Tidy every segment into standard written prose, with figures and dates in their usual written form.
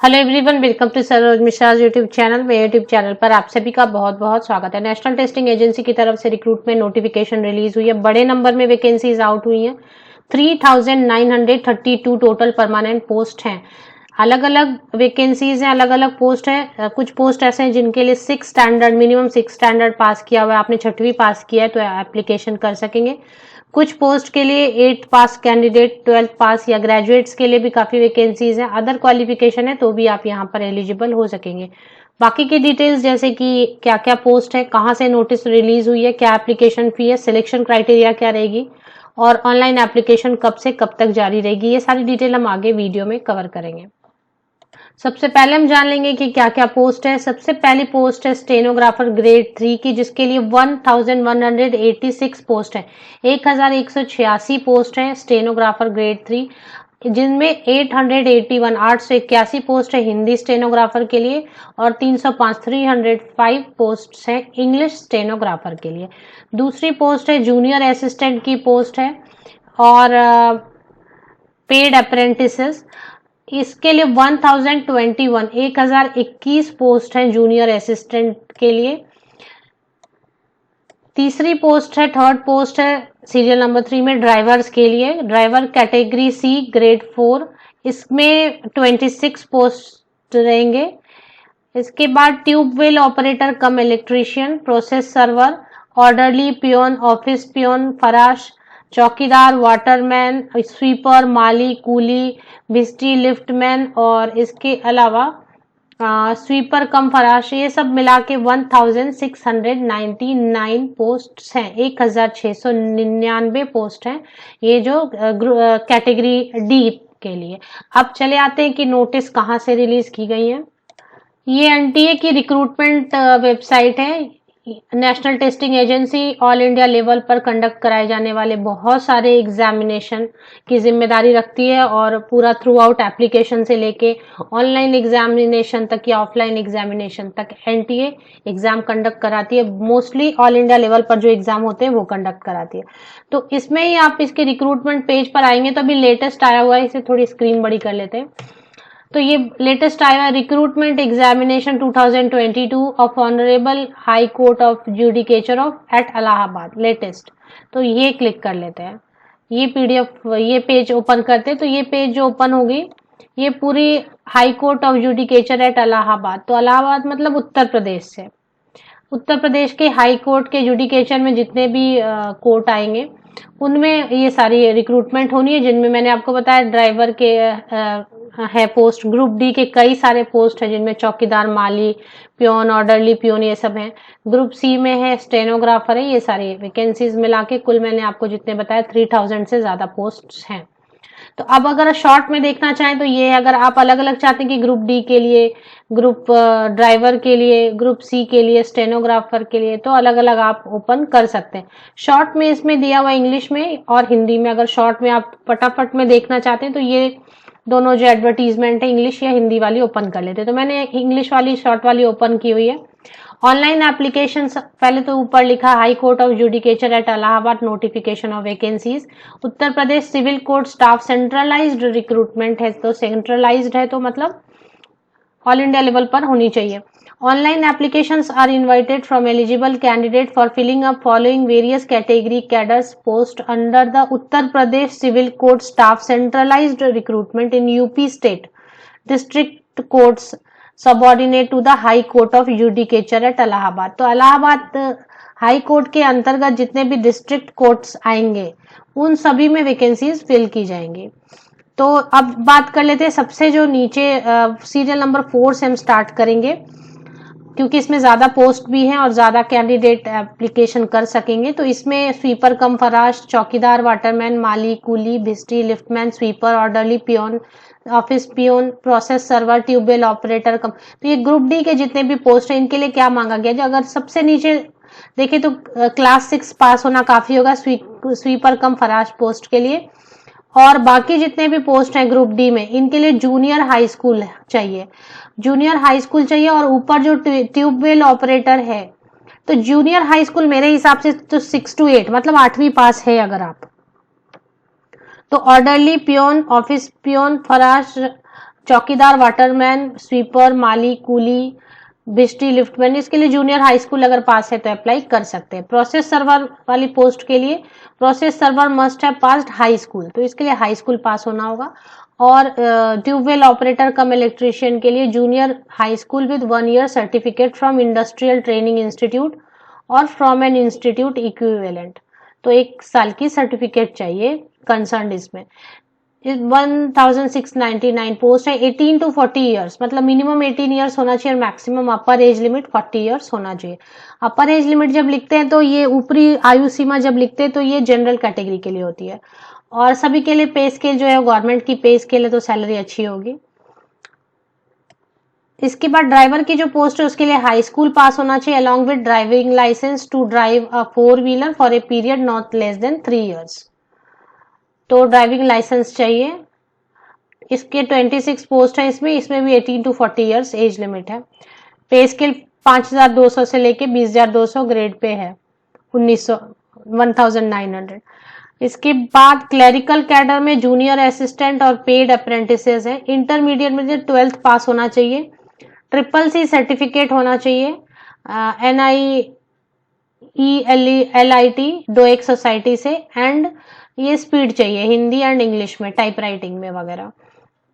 Hello everyone, welcome to Saroj Mishra YouTube channel. मेरे YouTube channel पर आप सभी का बहुत बहुत स्वागत है। नेशनल टेस्टिंग एजेंसी की तरफ से रिक्रूटमेंट नोटिफिकेशन रिलीज हुई है। बड़े नंबर में वैकेंसीज आउट हुई हैं। 3932 टोटल परमानेंट पोस्ट हैं। अलग अलग वैकेंसीज हैं, अलग अलग पोस्ट है। कुछ पोस्ट ऐसे हैं जिनके लिए 6 स्टैंडर्ड, मिनिमम 6 स्टैंडर्ड पास किया हुआ है, आपने 6वीं पास किया है तो एप्लीकेशन कर सकेंगे। कुछ पोस्ट के लिए 8 पास कैंडिडेट, 12th पास या ग्रेजुएट्स के लिए भी काफी वैकेंसीज हैं। अदर क्वालिफिकेशन है तो भी आप यहाँ पर एलिजिबल हो सकेंगे। बाकी की डिटेल्स जैसे कि क्या क्या पोस्ट है, कहाँ से नोटिस रिलीज हुई है, क्या एप्लीकेशन फी है, सिलेक्शन क्राइटेरिया क्या रहेगी और ऑनलाइन एप्लीकेशन कब से कब तक जारी रहेगी, ये सारी डिटेल हम आगे वीडियो में कवर करेंगे। सबसे पहले हम जान लेंगे कि क्या क्या पोस्ट है। सबसे पहली पोस्ट है स्टेनोग्राफर ग्रेड 3 की, जिसके लिए 1186 पोस्ट है। 1186 पोस्ट है स्टेनोग्राफर ग्रेड 3, जिनमें 881 पोस्ट है हिंदी स्टेनोग्राफर के लिए और 305 पोस्ट है इंग्लिश स्टेनोग्राफर के लिए। दूसरी पोस्ट है जूनियर असिस्टेंट की पोस्ट है और पेड अप्रेंटिसेस, इसके लिए 1021 पोस्ट है जूनियर असिस्टेंट के लिए। तीसरी पोस्ट है, थर्ड पोस्ट है सीरियल नंबर 3 में ड्राइवर्स के लिए, ड्राइवर कैटेगरी सी ग्रेड 4, इसमें 26 पोस्ट रहेंगे। इसके बाद tubewell operator cum electrician, process server, orderly, peon, office peon, फराश, चौकीदार, वाटरमैन, स्वीपर, माली, कूली, भिस्टी, लिफ्टमैन और इसके अलावा स्वीपर कम फराश, ये सब मिला के 1699 पोस्ट हैं। 1699 पोस्ट हैं ये जो कैटेगरी डी के लिए। अब चले आते हैं कि नोटिस कहाँ से रिलीज की गई है। ये एनटीए की रिक्रूटमेंट वेबसाइट है। National testing agency all India level पर कंडक्ट कराए जाने वाले बहुत सारे एग्जामिनेशन की जिम्मेदारी रखती है और पूरा थ्रू आउट एप्लीकेशन से लेके ऑनलाइन एग्जामिनेशन तक या ऑफलाइन एग्जामिनेशन तक एनटीए एग्जाम कंडक्ट कराती है। मोस्टली ऑल इंडिया लेवल पर जो एग्जाम होते हैं वो कंडक्ट कराती है। तो इसमें ही आप इसके रिक्रूटमेंट पेज पर आएंगे तो अभी लेटेस्ट आया हुआ है, इसे थोड़ी स्क्रीन बड़ी कर लेते हैं। तो ये लेटेस्ट आया है, recruitment examination 2022 of honourable high court of judicature of at Allahabad, latest. तो ये क्लिक कर लेते हैं। ये पीडीएफ, ये पेज ओपन करते हैं तो ये पेज जो ओपन होगी ये पूरी high court of judicature at Allahabad, तो इलाहाबाद मतलब उत्तर प्रदेश से, उत्तर प्रदेश के हाई कोर्ट के जुडिकेचर में जितने भी कोर्ट आएंगे उनमें ये सारी रिक्रूटमेंट होनी है, जिनमें मैंने आपको बताया ड्राइवर के है पोस्ट, ग्रुप डी के कई सारे पोस्ट है जिनमें चौकीदार, माली, पियोन, ऑर्डरली पियोन ये सब हैं। ग्रुप सी में है स्टेनोग्राफर है। ये सारी वैकेंसीज मिला के कुल मैंने आपको जितने बताया 3000 से ज्यादा पोस्ट हैं। तो अब अगर शॉर्ट में देखना चाहें तो ये, अगर आप अलग अलग चाहते हैं कि ग्रुप डी के लिए, ग्रुप ड्राइवर के लिए, ग्रुप सी के लिए, स्टेनोग्राफर के लिए, तो अलग अलग आप ओपन कर सकते हैं। शॉर्ट में इसमें दिया हुआ इंग्लिश में और हिंदी में। अगर शॉर्ट में आप फटाफट में देखना चाहते हैं तो ये दोनों जो एडवर्टीजमेंट है इंग्लिश या हिंदी वाली ओपन कर लेते हैं। तो मैंने इंग्लिश वाली शॉर्ट वाली ओपन की हुई है। ऑनलाइन एप्लीकेशन, पहले तो ऊपर लिखा high court of judicature at Allahabad notification of vacancies, Uttar Pradesh civil court staff centralised recruitment है, तो सेंट्रलाइज्ड है तो मतलब ऑल इंडिया लेवल पर होनी चाहिए। Online applications are invited from eligible candidate for filling up following various category cadres post under the Uttar Pradesh Civil Court Staff Centralized Recruitment in UP State District Courts subordinate to the High Court of Judicature at Allahabad। तो Allahabad high court के अंतर्गत जितने भी district courts आएंगे उन सभी में vacancies fill की जाएंगी। तो अब बात कर लेते हैं सबसे जो नीचे सीरियल नंबर 4 से हम स्टार्ट करेंगे, क्योंकि इसमें ज्यादा पोस्ट भी हैं और ज्यादा कैंडिडेट एप्लीकेशन कर सकेंगे। तो इसमें स्वीपर कम फराश, चौकीदार, वाटरमैन, माली, कूली, भिस्टी, liftman, sweeper, orderly, peon, office peon, process server, tubewell operator cum. तो ये ग्रुप डी के जितने भी पोस्ट हैं इनके लिए क्या मांगा गया, जो अगर सबसे नीचे देखे तो क्लास 6 पास होना काफी होगा स्वीपर कम फराश पोस्ट के लिए, और बाकी जितने भी पोस्ट हैं ग्रुप डी में इनके लिए जूनियर हाई स्कूल चाहिए, जूनियर हाई स्कूल चाहिए। और ऊपर जो ट्यूबवेल ऑपरेटर है तो जूनियर हाई स्कूल मेरे हिसाब से तो 6 to 8 मतलब 8वीं पास है अगर आप, तो ऑर्डरली पियोन, ऑफिस पियोन, फराश, चौकीदार, वाटरमैन, स्वीपर, माली, कूली, बिस्ट्री, लिफ्टमैन, इसके लिए जूनियर हाई स्कूल अगर पास है तो अप्लाई कर सकते हैं। प्रोसेस सर्वर वाली पोस्ट के लिए प्रोसेस सर्वर मस्ट है पास्ड हाई स्कूल, तो इसके लिए हाई स्कूल पास होना होगा। और ट्यूबवेल ऑपरेटर कम इलेक्ट्रीशियन के लिए junior high school with 1 year certificate from industrial training institute और फ्रॉम एन इंस्टीट्यूट इक्विवेलेंट, तो 1 साल की सर्टिफिकेट चाहिए कंसर्न इसमें। 1699 पोस्ट है। 18 to 40 ईयर्स, मतलब मिनिमम 18 ईयर्स होना चाहिए और मैक्सिमम अपर एज लिमिट 40 ईयर्स होना चाहिए। अपर एज लिमिट जब लिखते हैं तो ये ऊपरी आयु सीमा जब लिखते हैं तो ये जनरल कैटेगरी के लिए होती है, और सभी के लिए पे स्केल जो है गवर्नमेंट की पे स्केल है तो सैलरी अच्छी होगी। इसके बाद ड्राइवर की जो पोस्ट है उसके लिए हाई स्कूल पास होना चाहिए along with driving licence to drive a four wheeler for a period not less than 3 years, तो ड्राइविंग लाइसेंस चाहिए। इसके 26 पोस्ट है, इसमें भी 18 to 40 ईयर्स एज लिमिट है। पे स्केल 5200 से लेके 20200 ग्रेड पे है, 1900 इसके बाद क्लरिकल कैडर में जूनियर असिस्टेंट और पेड अप्रेंटिसेस है। इंटरमीडिएट में 12th पास होना चाहिए, CCC सर्टिफिकेट होना चाहिए, NIELIT डोएक सोसाइटी से, एंड ये स्पीड चाहिए हिंदी एंड इंग्लिश में, टाइप राइटिंग में वगैरह।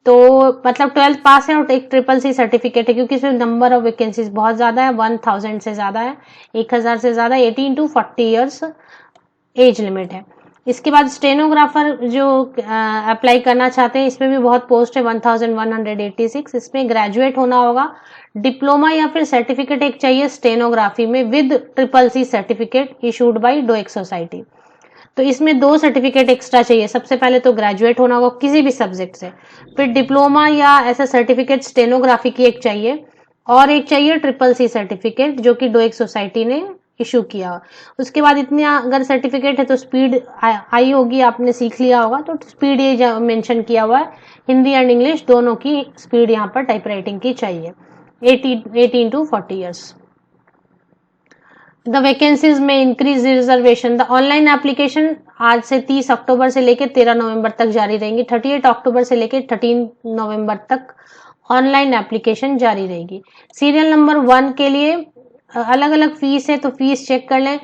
तो मतलब 12th पास है और एक CCC सर्टिफिकेट है, क्योंकि इसमें नंबर ऑफ वैकेंसीज बहुत ज्यादा है, 1000 से ज्यादा है, 1000 से ज्यादा। 18 to 40 ईयर्स एज लिमिट है। इसके बाद स्टेनोग्राफर जो अप्लाई करना चाहते हैं, इसमें भी बहुत पोस्ट है, 1186। इसमें ग्रेजुएट होना होगा, डिप्लोमा या फिर सर्टिफिकेट एक चाहिए स्टेनोग्राफी में with CCC certificate issued by डोएक society, तो इसमें 2 सर्टिफिकेट एक्स्ट्रा चाहिए। सबसे पहले तो ग्रेजुएट होना होगा किसी भी सब्जेक्ट से, फिर डिप्लोमा या ऐसा सर्टिफिकेट स्टेनोग्राफी की एक चाहिए, और एक चाहिए CCC सर्टिफिकेट जो कि डोएक सोसाइटी ने इशू किया। उसके बाद इतने अगर सर्टिफिकेट है तो स्पीड आई होगी, आपने सीख लिया होगा, तो स्पीड ये मेंशन किया हुआ है, हिंदी एंड इंग्लिश दोनों की स्पीड यहाँ पर टाइप राइटिंग की चाहिए। 18 to 40 ईयर्स। द वैकेंसीज में increase reservation. The online application आज से 30 अक्टूबर से लेकर 13 नवंबर तक जारी रहेंगी। 38 अक्टूबर से लेकर 13 नवंबर तक ऑनलाइन एप्लीकेशन जारी रहेगी। सीरियल नंबर 1 के लिए अलग अलग फीस है, तो फीस चेक कर लें।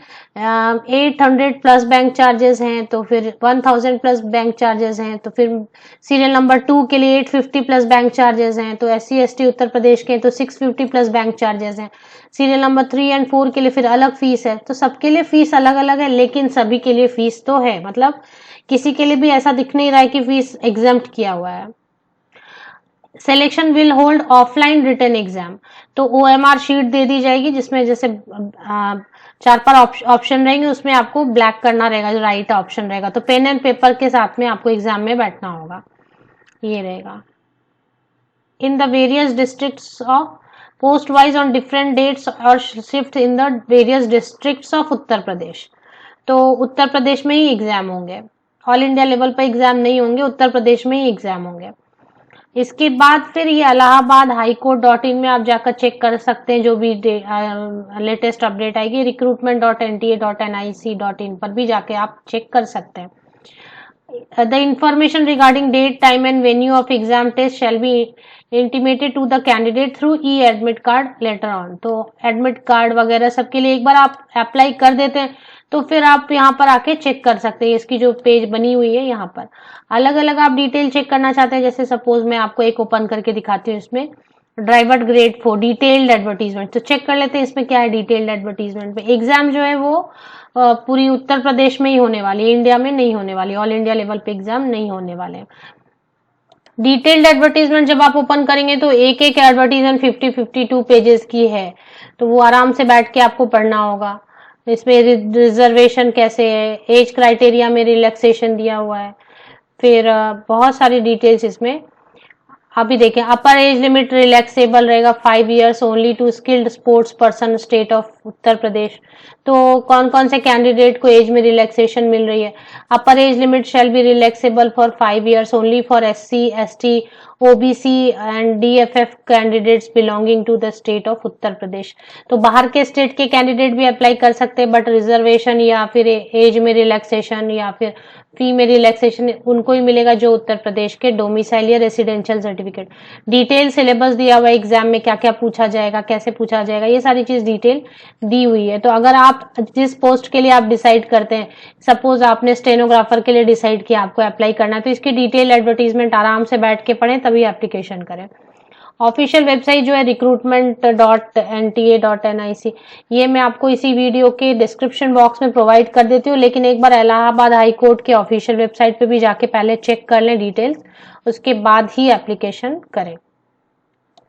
800 प्लस बैंक चार्जेस हैं, तो फिर 1000 प्लस बैंक चार्जेस हैं, तो फिर सीरियल नंबर 2 के लिए 850 प्लस बैंक चार्जेस हैं, तो SC ST उत्तर प्रदेश के तो 650 प्लस बैंक चार्जेस हैं। सीरियल नंबर 3 एंड 4 के लिए फिर अलग फीस है, तो सबके लिए फीस अलग अलग है, लेकिन सभी के लिए फीस तो है, मतलब किसी के लिए भी ऐसा दिख नहीं रहा है कि फीस एग्जम्प्ट किया हुआ है। Selection will hold offline written exam, तो OMR शीट दे दी जाएगी जिसमें जैसे 4-5 ऑप्शन रहेंगे, उसमें आपको ब्लैक करना रहेगा जो राइट ऑप्शन रहेगा, तो पेन एंड पेपर के साथ में आपको एग्जाम में बैठना होगा, ये रहेगा। In the various districts of post wise on different dates और shift in the various districts of Uttar Pradesh, तो उत्तर प्रदेश में ही एग्जाम होंगे, ऑल इंडिया लेवल पर एग्जाम नहीं होंगे, उत्तर प्रदेश में ही एग्जाम होंगे। इसके बाद फिर ये इलाहाबाद highcourt.in में आप जाकर चेक कर सकते हैं, जो भी लेटेस्ट अपडेट आएगी। recruitment.nta.nic.in पर भी जाके आप चेक कर सकते हैं। The information regarding date, time and venue of exam test shall be intimated to the candidate through e-admit card later on, तो एडमिट कार्ड वगैरह सबके लिए एक बार आप अप्लाई कर देते हैं तो फिर आप यहाँ पर आके चेक कर सकते हैं। इसकी जो पेज बनी हुई है यहाँ पर अलग अलग आप डिटेल चेक करना चाहते हैं, जैसे सपोज मैं आपको एक ओपन करके दिखाती हूँ, इसमें ड्राइवर ग्रेड 4 डिटेल्ड एडवर्टीजमेंट, तो चेक कर लेते हैं इसमें क्या है। डिटेल्ड एडवर्टीजमेंट पे एग्जाम जो है वो पूरी उत्तर प्रदेश में ही होने वाली है, इंडिया में नहीं होने वाली, ऑल इंडिया लेवल पे एग्जाम नहीं होने वाले। डिटेल्ड एडवर्टीजमेंट जब आप ओपन करेंगे तो एक एक एडवर्टीजमेंट 52 पेजेस की है, तो वो आराम से बैठ के आपको पढ़ना होगा। इसमें रिजर्वेशन कैसे है, एज क्राइटेरिया में रिलैक्सेशन दिया हुआ है, फिर बहुत सारी डिटेल्स इसमें अभी देखें। अपर एज लिमिट रिलैक्सेबल रहेगा 5 years only to skilled sports person state of Uttar Pradesh. तो कौन कौन से कैंडिडेट को एज में रिलैक्सेशन मिल रही है? Upper age limit shall be relaxable for 5 years only for SC, ST, OBC and DFF candidates belonging to the state of Uttar Pradesh. तो बाहर के स्टेट के कैंडिडेट भी अप्लाई कर सकते हैं, बट रिजर्वेशन या फिर एज में रिलैक्सेशन या फिर फी में रिलैक्सेशन उनको ही मिलेगा जो उत्तर प्रदेश के डोमिसाइल या रेसिडेंशियल सर्टिफिकेट। डिटेल सिलेबस दिया हुआ एग्जाम में क्या क्या पूछा जाएगा, कैसे पूछा जाएगा, ये सारी चीज डिटेल दी हुई है। तो अगर आप जिस पोस्ट के लिए आप डिसाइड करते हैं, सपोज आपने स्टेनोग्राफर के लिए डिसाइड किया आपको अप्लाई करना है, तो इसकी डिटेल एडवर्टीजमेंट आराम से बैठ के पढ़ें तभी एप्लीकेशन करें। ऑफिशियल वेबसाइट जो है recruitment.nta.nic, ये मैं आपको इसी वीडियो के डिस्क्रिप्शन बॉक्स में प्रोवाइड कर देती हूँ, लेकिन एक बार इलाहाबाद हाई कोर्ट के ऑफिशियल वेबसाइट पे भी जाके पहले चेक कर लें डिटेल्स, उसके बाद ही एप्लीकेशन करें।